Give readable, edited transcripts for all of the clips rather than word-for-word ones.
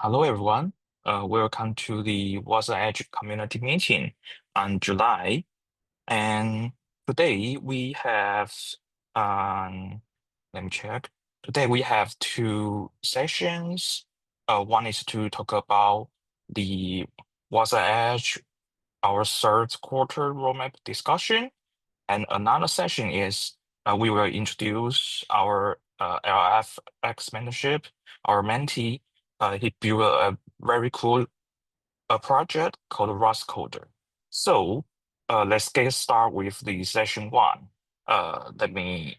Hello, everyone. Welcome to the WasmEdge community meeting on July. And today we have, um, let me check. Today we have two sessions. One is to talk about the WasmEdge, our third quarter roadmap discussion. And another session is we will introduce our LFX mentorship, our mentee. He built a very cool project called RustCoder. So let's get started with the session one. Let me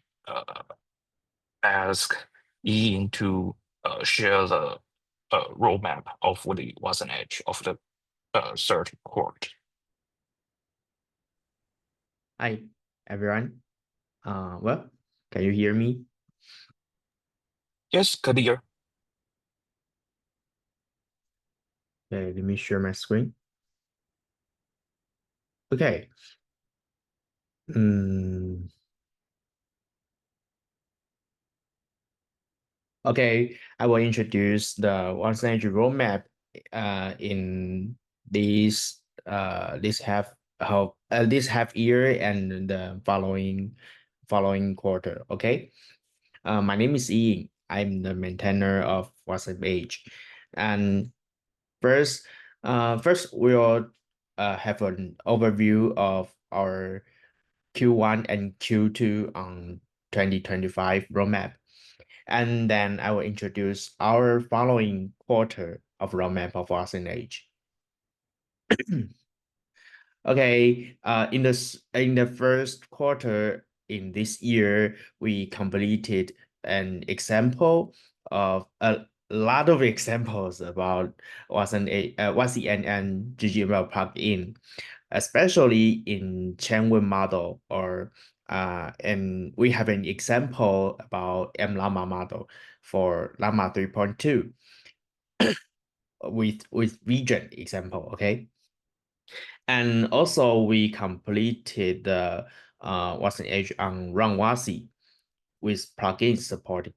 ask Yiying to share the roadmap of the WasmEdge of the third quarter. Hi, everyone. Well, can you hear me? Yes, clear. Okay, let me share my screen. Okay. Okay, I will introduce the WasmEdge roadmap in this half year and the following quarter. Okay. My name is Yiying. I'm the maintainer of WasmEdge. And first, first we'll have an overview of our Q1 and Q2 on 2025 roadmap. And then I will introduce our following quarter of roadmap of WasmEdge. Okay, in the first quarter in this year, we completed an example of a lot of examples about WasmCNN GGML plugin, especially in chain model and we have an example about mLlama model for Llama 3.2 with region example, okay? And also we completed the WasmEdge on Run Wasi with plugin support.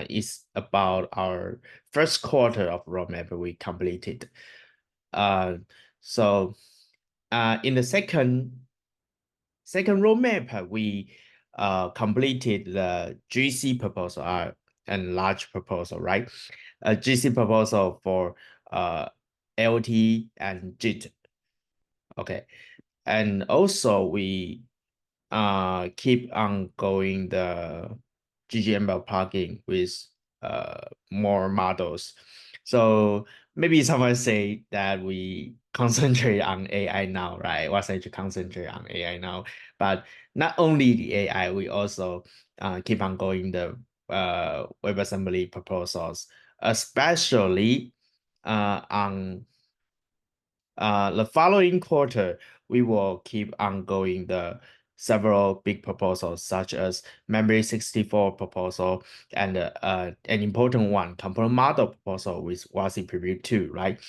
It's about our first quarter of roadmap we completed. So in the second roadmap, we completed the GC proposal and large proposal, right? GC proposal for LT and JIT. Okay. And also we keep on going the GGML plugin with more models. So maybe someone say that we concentrate on AI now, right? WasmEdge concentrate on AI now, but not only the AI, we also keep on going the WebAssembly proposals, especially on the following quarter, we will keep on going the several big proposals such as memory 64 proposal and an important one, component model proposal with WASI preview 2, right?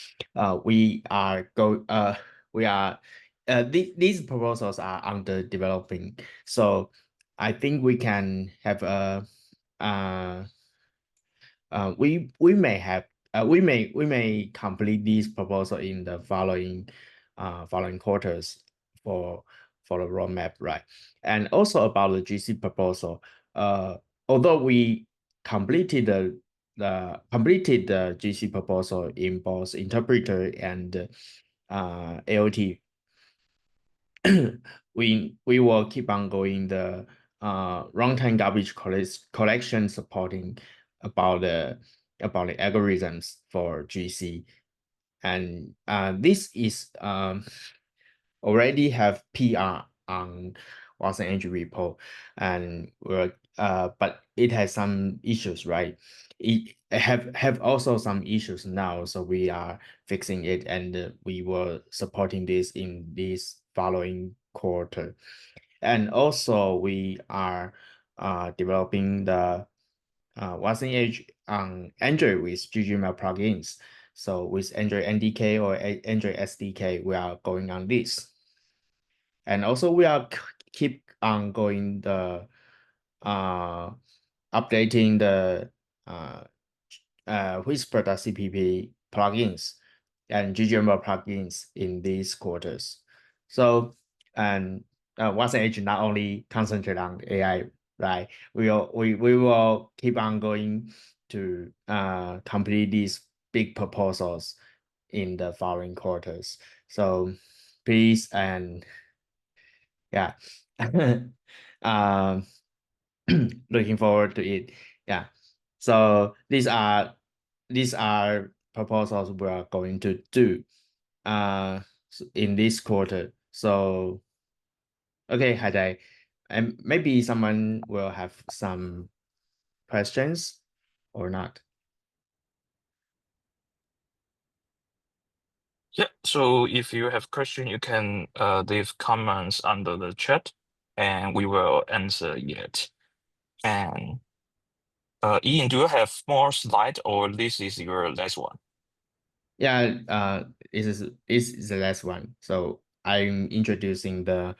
These proposals are under developing. So I think we can have a we may complete this proposal in the following quarters for the roadmap, right? And also about the GC proposal, although we completed the GC proposal in both interpreter and AOT, we will keep on going the runtime garbage collection supporting about the algorithms for GC, and this is already have PR on WasmEdge repo, and but it has some issues, right? It have also some issues now, so we are fixing it, and we were supporting this in this following quarter. And also we are developing the WasmEdge on Android with GGML plugins. So with Android NDK or Android SDK, we are going on this. And also we are keep on going the updating the Whisper.cpp plugins and GGML plugins in these quarters. So, and WasmEdge not only concentrate on AI, right? We will keep on going to complete these big proposals in the following quarters. So please and yeah, um, looking forward to it. Yeah. So these are proposals we are going to do in this quarter. So okay, Hydai, and maybe someone will have some questions or not. Yeah, so if you have question, you can leave comments under the chat and we will answer it. And Ian, do you have more slide or this is your last one? Yeah, this is the last one. So I'm introducing the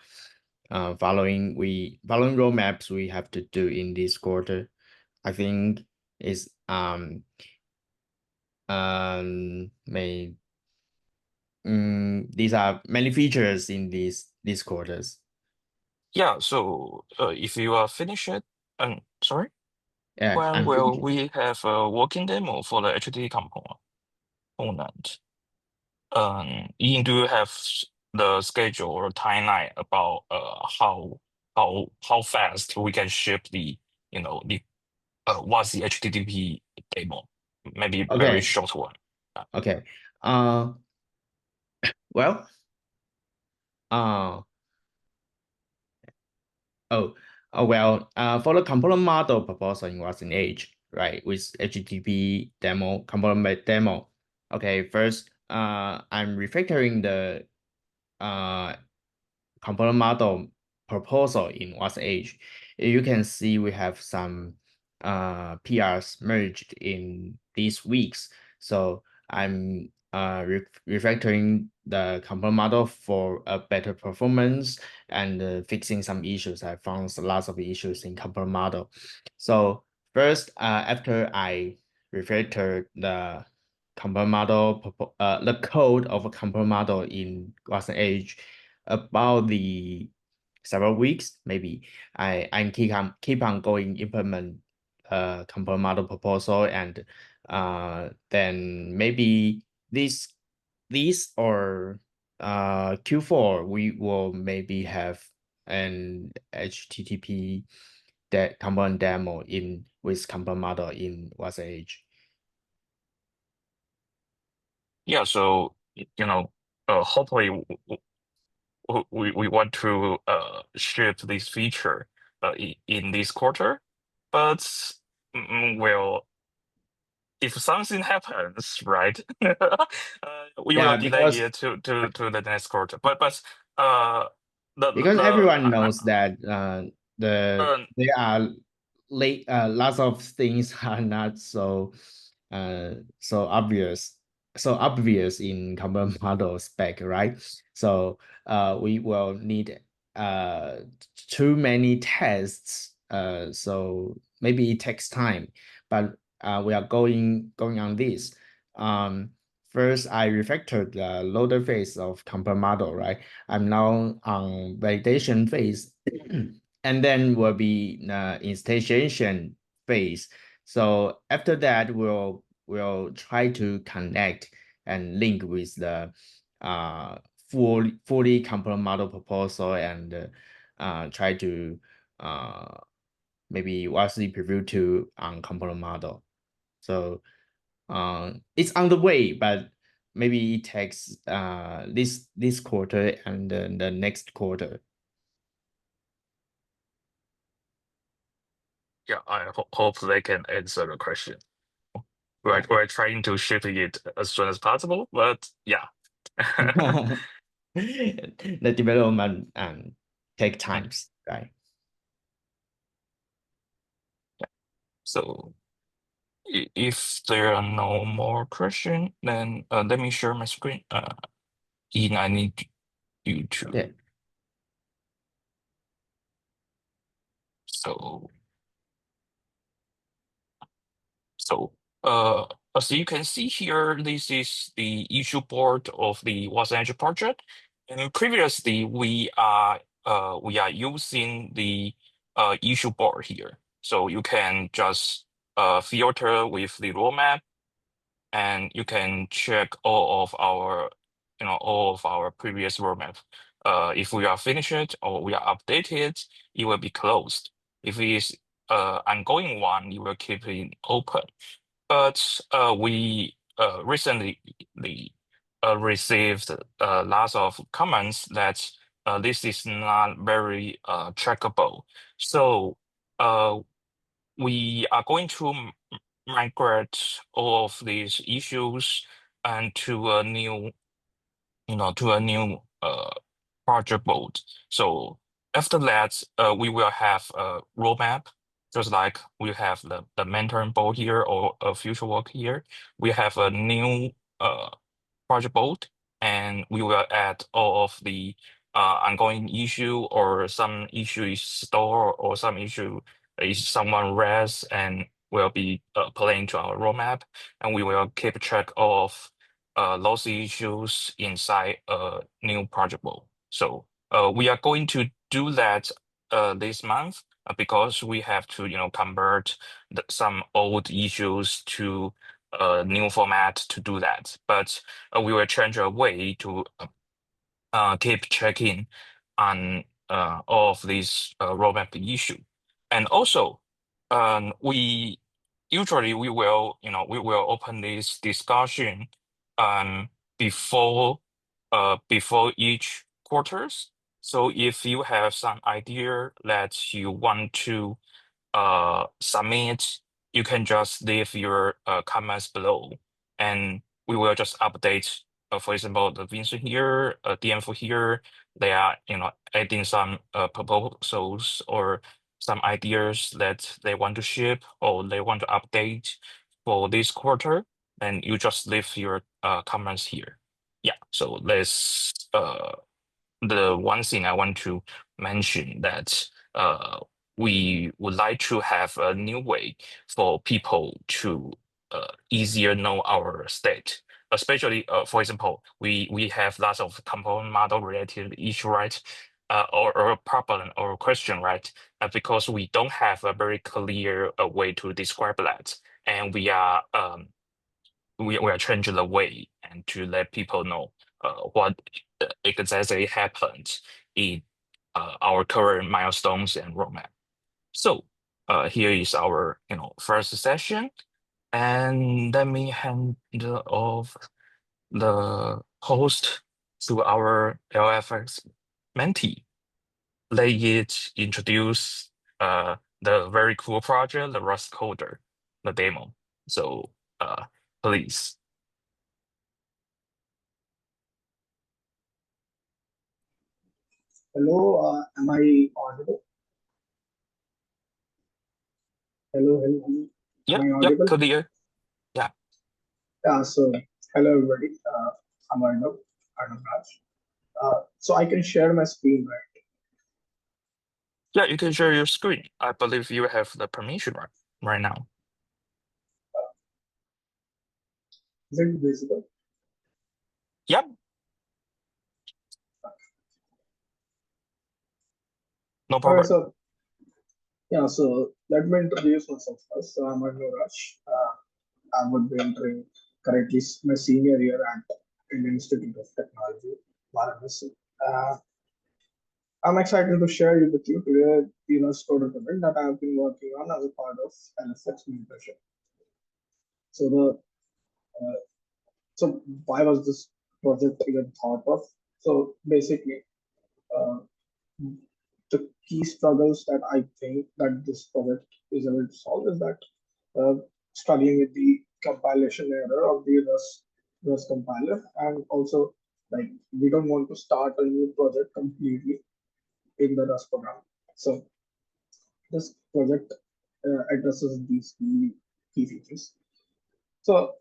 following roadmaps we have to do in this quarter. I think is may these are many features in these quarters. Yeah, so if you are finished, sorry, Yeah, when I'm will finished. we have a working demo for the HTTP component? Ian, do you have the schedule or timeline about how fast we can ship the what's the HTTP demo? Maybe very Okay, short one. okay. Uh, well, uh, oh, for the component model proposal in WasmEdge, right, with HTTP demo, component demo. Okay, first, I'm refactoring the uh component model proposal in WasmEdge. You can see we have some PRs merged in these weeks. So I'm refactoring the component model for a better performance and fixing some issues. I found lots of issues in component model. So first, after I refactor the component model, the code of a component model in WasmEdge, about the several weeks, maybe I keep on going implement component model proposal, and then maybe this or Q4 we will maybe have an HTTP that component demo in with component model in WasmEdge. Yeah, so hopefully we want to ship this feature in this quarter, but well, if something happens, right, we will Yeah, delay because it to the next quarter. But uh, because the everyone knows that uh, there are late lots of things are not so obvious in component model spec, right? So we will need uh too many tests, so maybe it takes time, but we are going on this. First I refactored the loader phase of component model, right? I'm now on validation phase, and then will be instantiation phase. So after that, we'll try to connect and link with the fully component model proposal, and try to maybe watch the preview to on component model. So it's on the way, but maybe it takes this quarter and the next quarter. yeah, I hope they can answer the question. Yeah. We're trying to ship it as soon as possible, but yeah. The development take Mm. times, right? So if there are no more questions, then let me share my screen. Ian, I need you to. Okay. So so as you can see here, this is the issue board of the WasmEdge project. And previously, we are using the issue board here. So you can just filter with the roadmap, and you can check all of our previous roadmap. If we are finished or we are updated, it will be closed. If it is ongoing one, it will keep it open. But we recently received lots of comments that this is not very trackable. So we are going to migrate all of these issues and to a new, project mode. So after that, we will have a roadmap, just like we have the mentoring board here or a future work here. We have a new project board, and we will add all of the ongoing issue, or some issue is stored, or some issue is someone raised and will be playing to our roadmap, and we will keep track of those issues inside a new project board. So we are going to do that this month because we have to, convert some old issues to a new format to do that. But we will change a way to keep checking on all of these roadmap issue. And also, we usually we will open this discussion um, before before each quarters. So if you have some idea that you want to submit, you can just leave your comments below, and we will just update. For example, the Vincent here, DMFO here, they are adding some proposals or some ideas that they want to ship or they want to update for this quarter, and you just leave your comments here. Yeah, so let's the one thing I want to mention that we would like to have a new way for people to easier know our state. Especially, for example, we have lots of component model related issue, right? Or problem or question, right? Because we don't have a very clear way to describe that, and we are changing the way and to let people know what exactly happened in our current milestones and roadmap. So here is our first session, and let me hand off the host to our LFX mentee. Let it introduce the very cool project, the RustCoder, the demo. So please. Hello, am I audible? Hello, hello, hello. Am Yep, I yep, audible? clear. Yeah, Yeah, so hello everybody. I'm Arnav Raj. So I can share my screen, right? yeah, you can share your screen. I believe you have the permission right now. Is it visible? Yep, no All right, problem. so yeah, so let me introduce myself first. So I'm Arnav Raj. I would be entering currently my senior year at Indian Institute of Technology, Varanasi. Uh, I'm excited to share with you today the RustCoder project that I've been working on as a part of LFX mentorship. So the uh, so why was this project even thought of? So basically, uh, the key struggles that I think that this project is able to solve is that uh, struggling with the compilation error of the Rust compiler, and also like we don't want to start a new project completely in the Rust program. So this project addresses these key features. So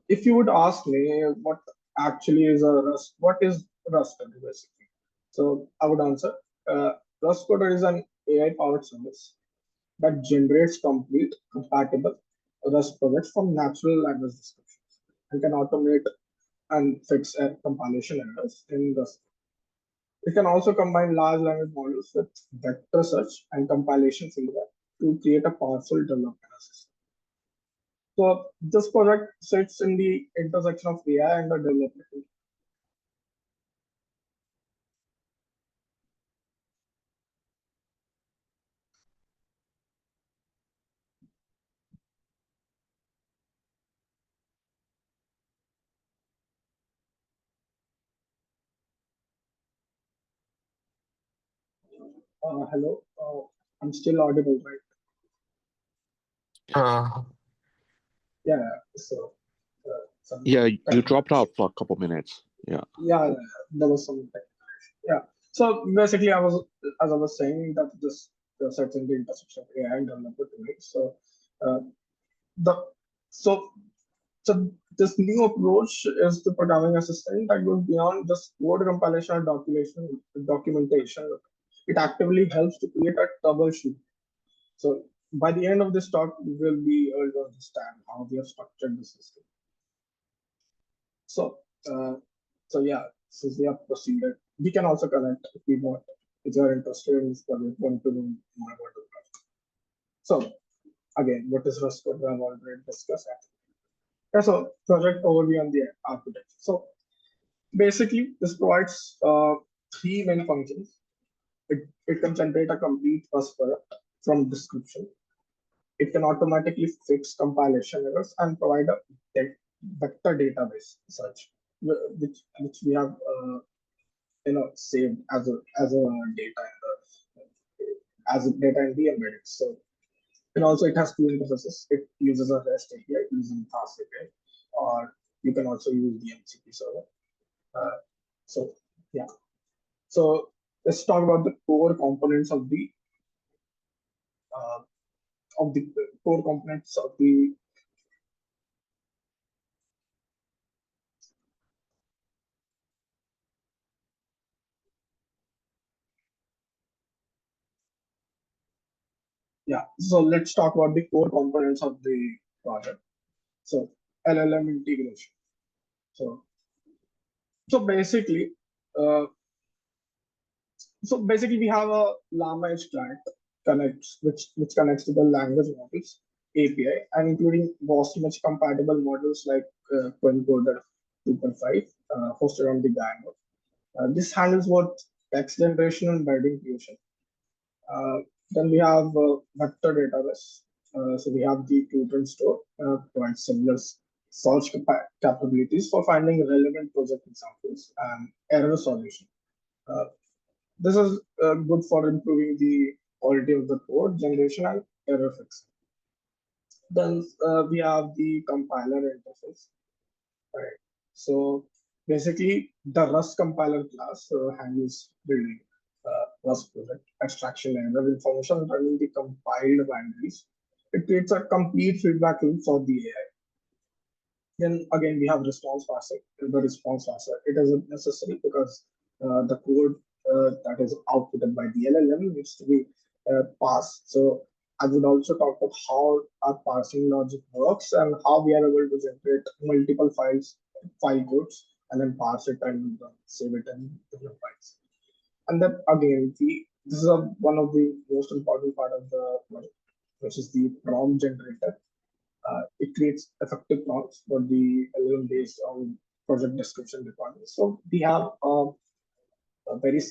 if you would ask me what actually is a Rust, what is RustCoder basically? So I would answer, RustCoder is an AI-powered service that generates complete, compatible, Rust projects from natural language descriptions and can automate and fix compilation errors in Rust. It can also combine large language models with vector search and compilation feedback to create a powerful development system. So this project sits in the intersection of AI and the development. Hello, I'm still audible, right? Uh, Yeah. So, Yeah, you technical dropped out issue. for a couple minutes. Yeah. Yeah, there was some technical issue. Yeah. So basically, as I was saying, that this sets in the intersection of AI and developer domain. So, uh, the so so this new approach is the programming assistant that goes beyond just code compilation or documentation. It actively helps to create a troubleshoot. So by the end of this talk, we will be able to understand how we have structured the system. So, uh, yeah, since we have proceeded, we can also connect if we want, if you are interested in this project, want to know more about the project. So, again, what is RustCoder? I've already discussed that. Yeah, so project overview on the architecture. So basically, this provides three main functions. It can generate a complete Rust product from description. It can automatically fix compilation errors and provide a vector database search, which we have saved as a data in data in the embedded. So and also it has two interfaces. It uses a REST API using Fast API, or you can also use the MCP server. So yeah. So let's talk about the core components uh, of the core components of the yeah. So let's talk about the core components of the project. So LLM integration. So so basically, uh, we have a LlamaEdge client which connects to the language models API and including WasmEdge compatible models like Quencoder 2.5 hosted on the GAN node. This handles both text generation and embedding creation. Uh, then we have vector database. So we have the tutor store provides similar search capabilities for finding relevant project examples and error solution. Uh, this is good for improving the quality of the code generation and error fixing. Then we have the compiler interface. Right. So basically, the Rust compiler class handles building Rust project extraction and other information running the compiled binaries. It creates a complete feedback loop for the AI. Then again, we have response parser. The response parser, it isn't necessary because the code that is outputted by the LLM needs to be parsed. So I would also talk about how our parsing logic works and how we are able to generate multiple file codes, and then parse it and save it in different files. And then again, this is one of the most important part of the project, which is the prompt generator. It creates effective prompts for the LLM based on project description requirements. So we have a very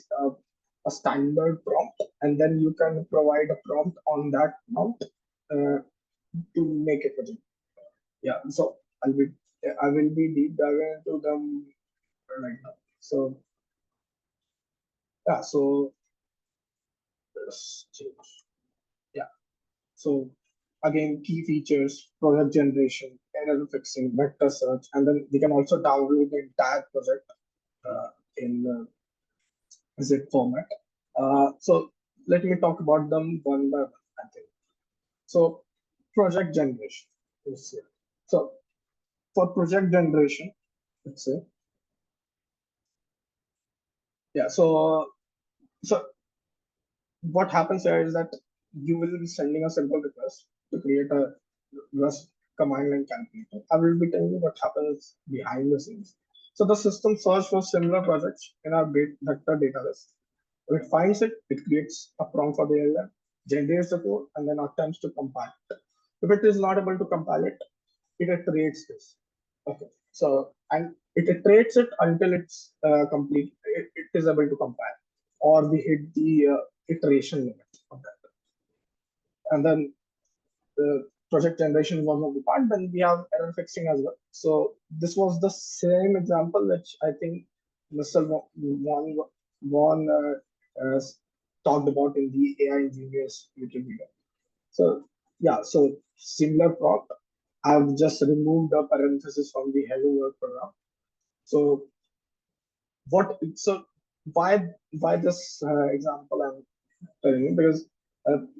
a standard prompt, and then you can provide a prompt on that prompt uh, to make a project. Yeah, so I will be deep diving into them right now. So yeah, so let's change. Yeah, so again, key features, project generation, error fixing, vector search, and then we can also download the entire project in zip format. So let me talk about them one by one, I think. So project generation. Let's see. So for project generation, let's say, yeah. So what happens here is that you will be sending a simple request to create a Rust command line calculator. I will be telling you what happens behind the scenes. So the system search for similar projects in our vector database. If it finds it, it creates a prompt for the LLM, generates the code, and then attempts to compile it. If it is not able to compile it, it iterates this. Okay. So, and it iterates it until it's complete. It is able to compile, or we hit the iteration limit of that. And then the project generation is one of the part. Then we have error fixing as well. So this was the same example which I think Mr. Vaughn talked about in the AI engineers YouTube video. So yeah, so similar prompt. I've just removed the parenthesis from the hello world program. So why this example I'm telling you, because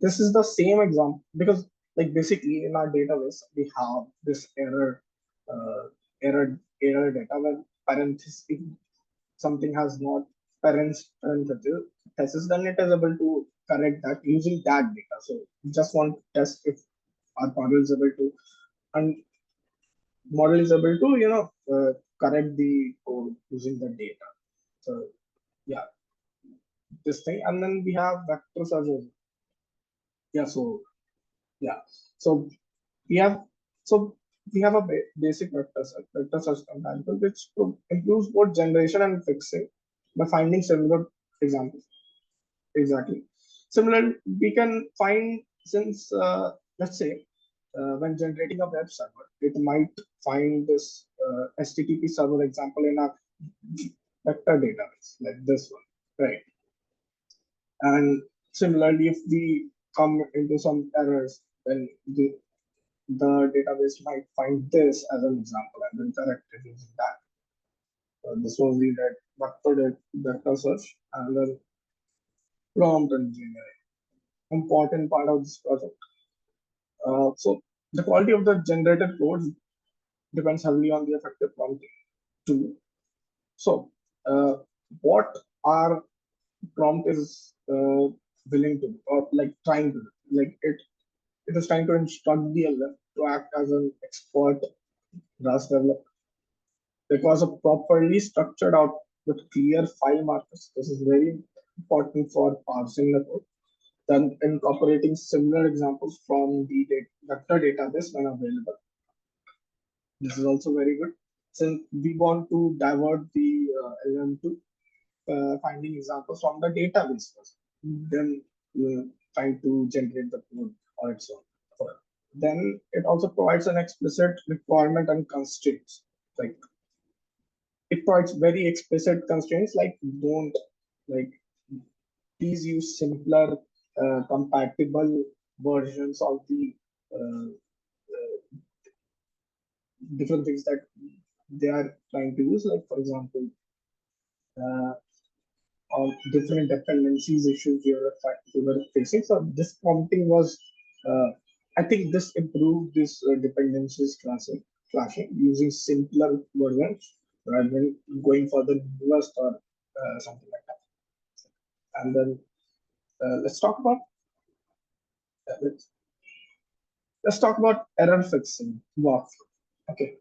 this is the same example, because like basically in our database we have this error data where parenthesis, if something has not parenthesis, then it is able to correct that using that data. So we just want to test if our model is able to, and model is able to correct the code using the data. So yeah, this thing. And then we have vector search. Yeah, so yeah, so we have a basic vector search compatible, which improves both generation and fixing by finding similar examples. Exactly. Similarly, we can find, since let's say when generating a web server, it might find this HTTP server example in a vector database like this one, right? And similarly, if we come into some errors, then the database might find this as an example and then correct it using that. This was the vector search, and then prompt engineering, important part of this project. So the quality of the generated code depends heavily on the effective prompting too. So what our prompt is willing to, or like trying to, like it is trying to instruct the LLM to act as an expert Rust developer. It was a properly structured out with clear file markers. This is very important for parsing the code. Then incorporating similar examples from the vector database when available. This is also very good, since we want to divert the LLM to finding examples from the database first, then trying to generate the code on its own. Then it also provides an explicit requirement and constraints. Like it provides very explicit constraints, like don't, like, please use simpler compatible versions of the different things that they are trying to use. Like for example, on different dependencies issues you were facing. So this prompting was, I think this improved this dependencies clashing using simpler versions rather than going for the newest or something like that. And then let's talk about uh, let's, let's talk about error fixing workflow. Okay,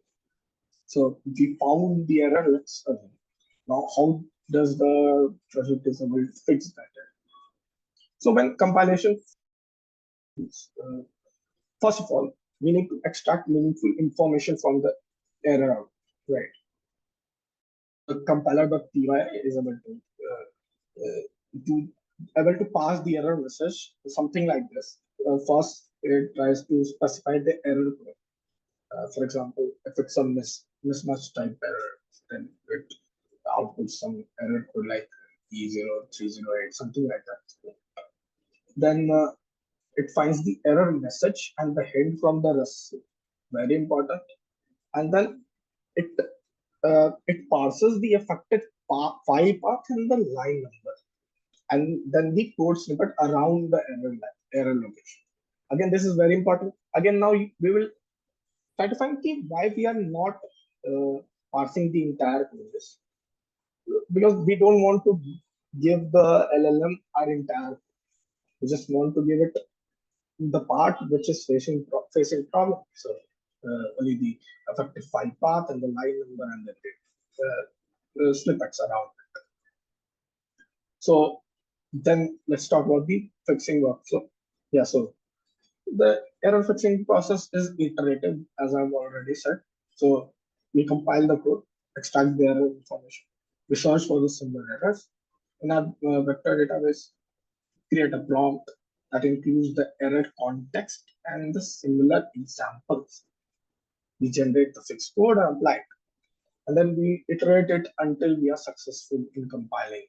so we found the error. Let's now how does the project is able to fix that error? So when compilation, first of all, we need to extract meaningful information from the error out, right? The compiler.py is able to able to pass the error message, something like this. First, it tries to specify the error code. For example, if it's a mismatch type error, then it outputs some error code like E0308, something like that. Then it finds the error message and the head from the REST. Very important. And then it parses the affected file path and the line number, and then the code snippet around the error location. Again, this is very important. Again, now we will try to find why we are not parsing the entire code, because we don't want to give the LLM our entire. We just want to give it the part which is facing problem. So only the effective file path and the line number and the snippets around it. So then let's talk about the fixing workflow. Yeah, so the error fixing process is iterative, as I've already said. So we compile the code, extract the error information, we search for the similar errors. In our vector database, create a prompt that includes the error context and the similar examples. We generate the fixed code and apply it. And then we iterate it until we are successful in compiling.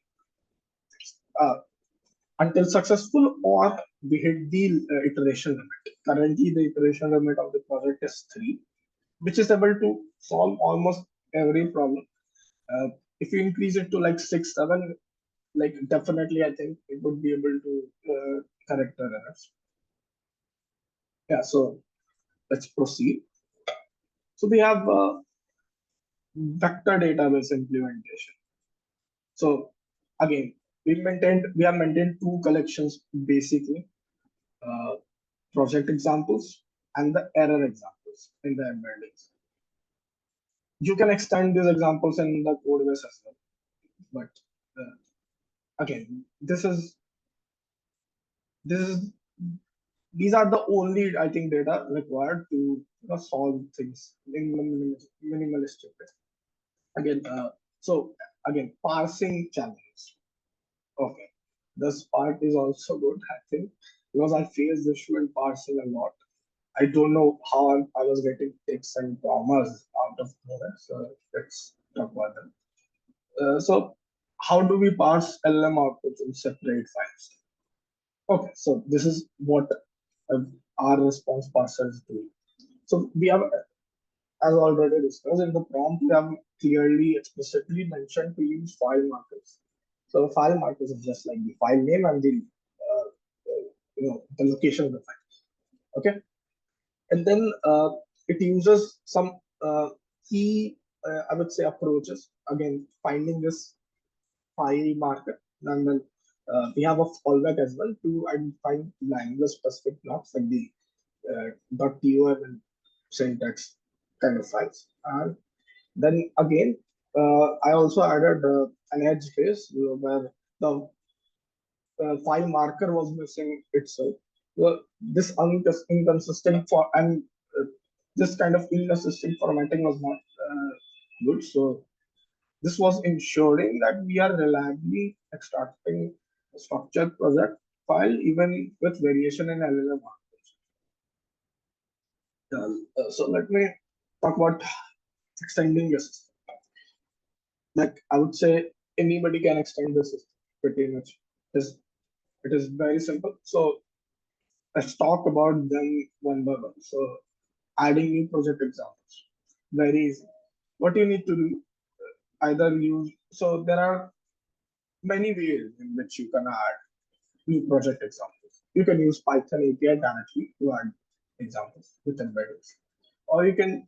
Until successful or we hit the iteration limit. Currently, the iteration limit of the project is 3, which is able to solve almost every problem. If you increase it to like 6, 7, like definitely I think it would be able to correct the errors. Yeah, so let's proceed. So we have vector database implementation. So again, we have maintained 2 collections basically, project examples and the error examples in the embeddings. You can extend these examples in the code base as well, but again, these are the only I think data required to solve things in minimalistic way. Again, so again, parsing challenge. Okay, this part is also good, I think, because I face this issue in parsing a lot. I don't know how I was getting ticks and commas out of nowhere. So let's talk about them. So how do we parse LM outputs in separate files? Okay, so this is what our response parser is doing. So we have, as already discussed in the prompt, we have clearly explicitly mentioned to use file markers. So the file markers is just like the file name and the the location of the file. Okay, and then it uses some key, I would say, approaches. Again, finding this file marker, and then we have a fallback as well to identify language specific blocks like the .tom and syntax kind of files. And then again, I also added an edge case where the file marker was missing itself. Well, this inconsistent for and this kind of inconsistent formatting was not good. So this was ensuring that we are reliably extracting a structured project file even with variation in LLM markers. So let me talk about extending the system. Like I would say anybody can extend the system pretty much. It is very simple. So let's talk about them one by one. So adding new project examples, very easy. What you need to do, either use, so there are many ways in which you can add new project examples. You can use Python API directly to add examples with embeddings, or you can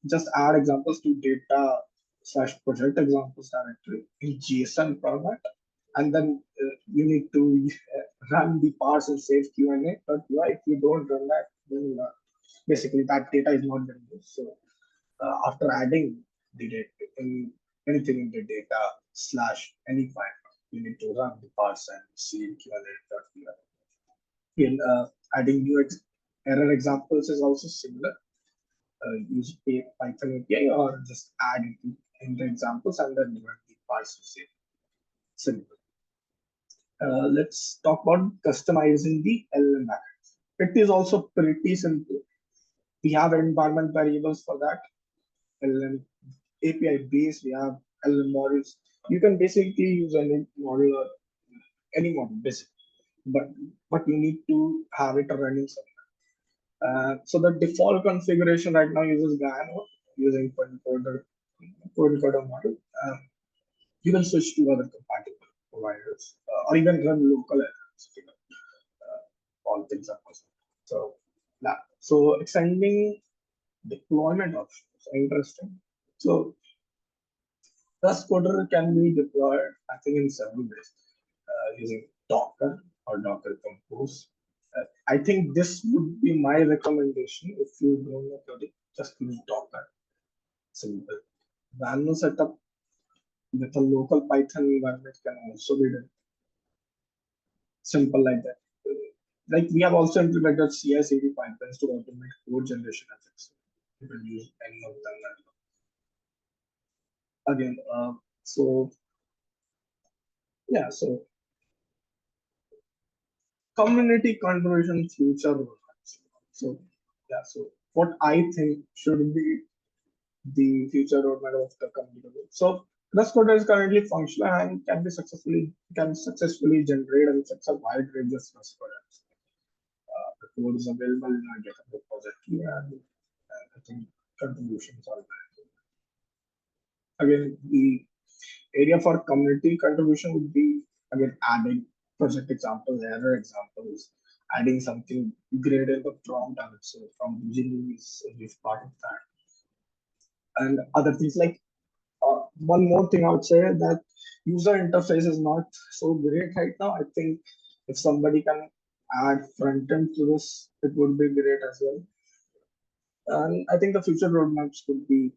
just add examples to data slash project examples directly in JSON format, and then you need to run the parse and save Q&A. But if you don't run that, then basically that data is not being used. So after adding the data in anything in the data slash any file, you need to run the parse and see Q&A.py. In adding new error examples is also similar. Use Python API or just add it in the examples and then run the parse to save. Simple. Let's talk about customizing the LLM backends. It is also pretty simple. We have environment variables for that. LLM API base, we have LLM models. You can basically use any model or any model basically, but you need to have it running somewhere. So the default configuration right now uses Gaia node using encoder model. You can switch to other compatible providers or even run local errors. All things are possible. So extending deployment options are interesting. So RustCoder can be deployed, I think, in several ways using Docker or Docker Compose. I think this would be my recommendation if you don't know coding. just to talk that simple. Value setup with a local Python environment can also be done. Simple like that. Like we have also implemented CI/CD pipelines to automate code generation effects. You can use any of them. Again, so yeah, so community contribution future roadmaps. So yeah, so what I think should be the future roadmap of the community. So RustCoder is currently functional and can successfully generate and fix a wide range of Rust products. The code is available in our GitHub repository, and I think contributions are there. Again, the area for community contribution would be again adding project examples, error examples, adding something great in the prompt, I would say, from Yiying is part of that, and other things like one more thing I would say that user interface is not so great right now. I think if somebody can add front end to this, it would be great as well. And I think the future roadmaps could be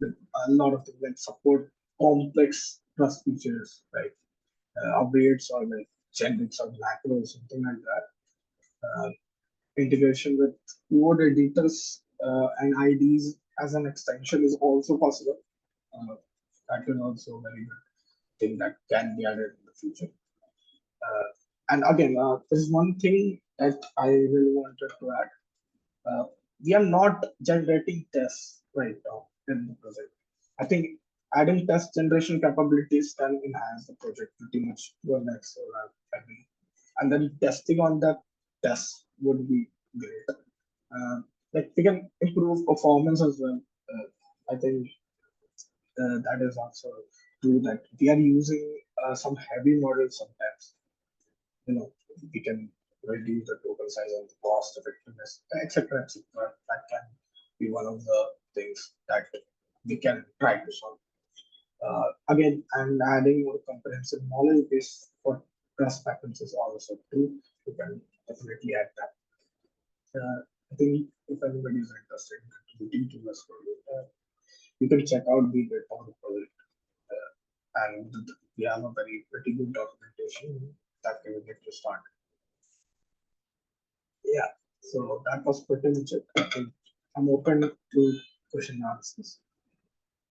a lot of things like support complex Rust features, like updates or like generics or macros, something like that. Integration with code editors and IDs as an extension is also possible. That is also a very good thing that can be added in the future. And again, there's one thing that I really wanted to add. We are not generating tests right now in the project. I think adding test generation capabilities can enhance the project pretty much to a next level. And then testing on that test would be great. Like we can improve performance as well. I think that is also true that we are using some heavy models sometimes. We can reduce the total size and the cost effectiveness, etc., etc. That can be one of the things that we can try to solve. Again, and adding more comprehensive knowledge base for trust patterns is also true. You can definitely add that. I think if anybody is interested in contributing to this project, you can check out the GitHub project, and we have a very pretty good documentation that we will get to start. Yeah, so that was pretty much it. I think I'm open to question and answers.